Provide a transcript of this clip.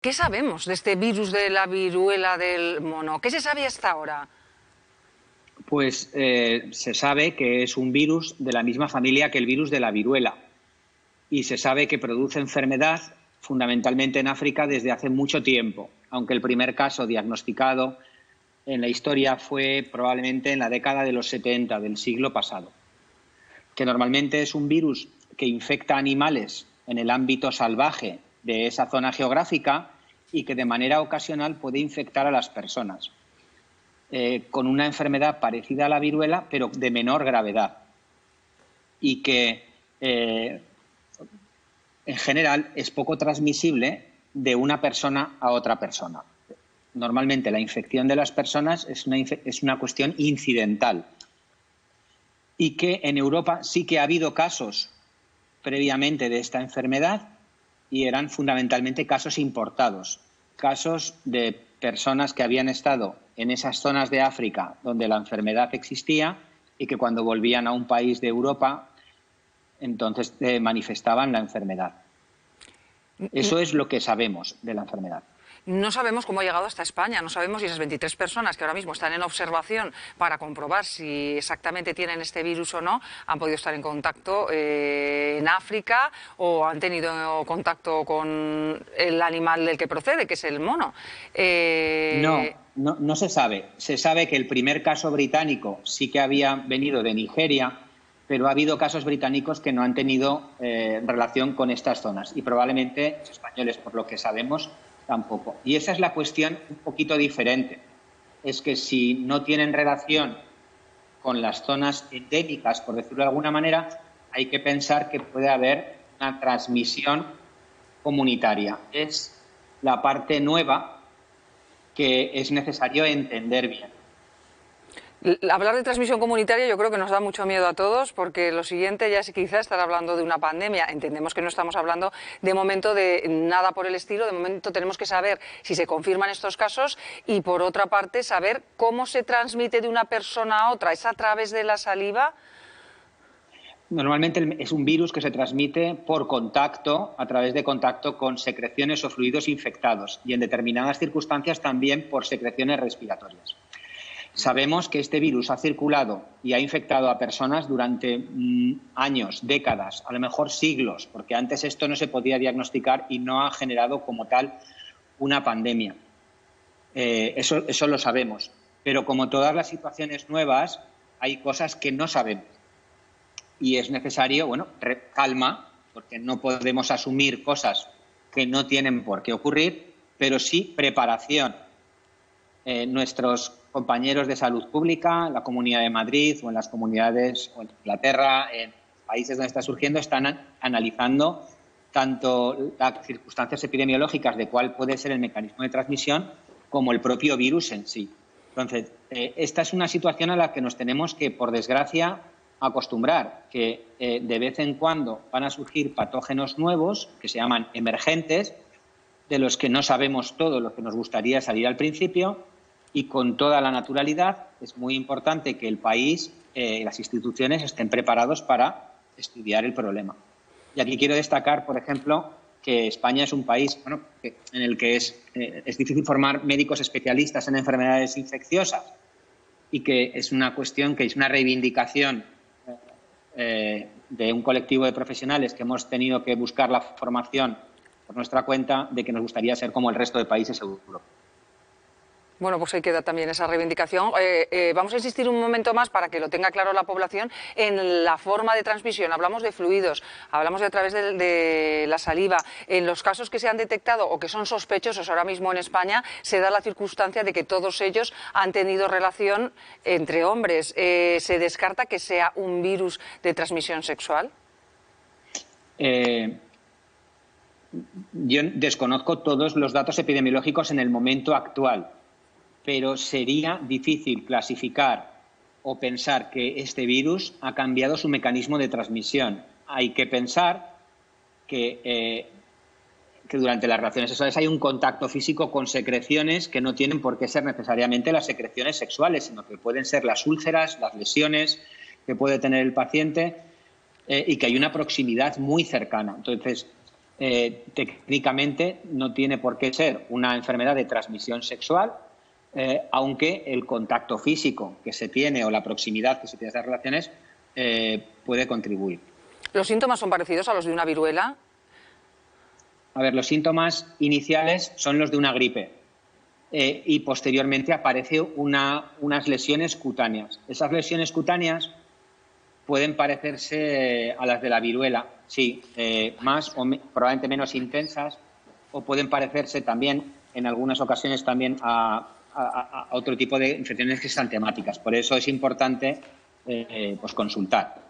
¿Qué sabemos de este virus de la viruela del mono? ¿Qué se sabe hasta ahora? Pues se sabe que es un virus de la misma familia que el virus de la viruela y se sabe que produce enfermedad fundamentalmente en África desde hace mucho tiempo, aunque el primer caso diagnosticado en la historia fue probablemente en la década de los 70 del siglo pasado, que normalmente es un virus que infecta animales en el ámbito salvaje de esa zona geográfica y que de manera ocasional puede infectar a las personas. Con una enfermedad parecida a la viruela, pero de menor gravedad. Y que, en general, es poco transmisible de una persona a otra persona. Normalmente la infección de las personas es una cuestión incidental. Y que en Europa sí que ha habido casos previamente de esta enfermedad y eran fundamentalmente casos importados, casos de personas que habían estado en esas zonas de África donde la enfermedad existía y que cuando volvían a un país de Europa entonces manifestaban la enfermedad. Eso es lo que sabemos de la enfermedad. No sabemos cómo ha llegado hasta España, no sabemos si esas 23 personas que ahora mismo están en observación para comprobar si exactamente tienen este virus o no, han podido estar en contacto en África o han tenido contacto con el animal del que procede, que es el mono. No se sabe. Se sabe que el primer caso británico sí que había venido de Nigeria, pero ha habido casos británicos que no han tenido relación con estas zonas y probablemente los españoles, por lo que sabemos, tampoco. Y esa es la cuestión un poquito diferente. Es que si no tienen relación con las zonas endémicas, por decirlo de alguna manera, hay que pensar que puede haber una transmisión comunitaria. Es la parte nueva que es necesario entender bien. Hablar de transmisión comunitaria yo creo que nos da mucho miedo a todos porque lo siguiente ya es quizá estar hablando de una pandemia. Entendemos que no estamos hablando de momento de nada por el estilo, de momento tenemos que saber si se confirman estos casos y por otra parte saber cómo se transmite de una persona a otra. ¿Es a través de la saliva? Normalmente es un virus que se transmite por contacto, a través de contacto con secreciones o fluidos infectados y en determinadas circunstancias también por secreciones respiratorias. Sabemos que este virus ha circulado y ha infectado a personas durante años, décadas, a lo mejor siglos, porque antes esto no se podía diagnosticar y no ha generado como tal una pandemia. Eso lo sabemos. Pero como todas las situaciones nuevas, hay cosas que no sabemos. Y es necesario, calma, porque no podemos asumir cosas que no tienen por qué ocurrir, pero sí preparación. Nuestros compañeros de salud pública, la Comunidad de Madrid o en las comunidades o en Inglaterra, en países donde está surgiendo, están analizando tanto las circunstancias epidemiológicas de cuál puede ser el mecanismo de transmisión como el propio virus en sí. Entonces, esta es una situación a la que nos tenemos que, por desgracia, acostumbrar, que de vez en cuando van a surgir patógenos nuevos que se llaman emergentes, de los que no sabemos todo lo que nos gustaría salir al principio, y con toda la naturalidad es muy importante que el país y las instituciones estén preparados para estudiar el problema. Y aquí quiero destacar, por ejemplo, que España es un país en el que es difícil formar médicos especialistas en enfermedades infecciosas y que es una cuestión, que es una reivindicación de un colectivo de profesionales que hemos tenido que buscar la formación por nuestra cuenta, de que nos gustaría ser como el resto de países europeos. Bueno, pues ahí queda también esa reivindicación. Vamos a insistir un momento más para que lo tenga claro la población en la forma de transmisión. Hablamos de fluidos, hablamos de a través de la saliva. En los casos que se han detectado o que son sospechosos ahora mismo en España, se da la circunstancia de que todos ellos han tenido relación entre hombres. ¿Se descarta que sea un virus de transmisión sexual? Yo desconozco todos los datos epidemiológicos en el momento actual, pero sería difícil clasificar o pensar que este virus ha cambiado su mecanismo de transmisión. Hay que pensar que durante las relaciones sexuales hay un contacto físico con secreciones que no tienen por qué ser necesariamente las secreciones sexuales, sino que pueden ser las úlceras, las lesiones que puede tener el paciente y que hay una proximidad muy cercana. Entonces, Técnicamente no tiene por qué ser una enfermedad de transmisión sexual, aunque el contacto físico que se tiene o la proximidad que se tiene a esas relaciones puede contribuir. ¿Los síntomas son parecidos a los de una viruela? A ver, los síntomas iniciales son los de una gripe y posteriormente aparecen unas lesiones cutáneas. Esas lesiones cutáneas pueden parecerse a las de la viruela, sí, más o probablemente menos intensas, o pueden parecerse también, en algunas ocasiones, también a otro tipo de infecciones que sean temáticas. Por eso es importante pues consultar.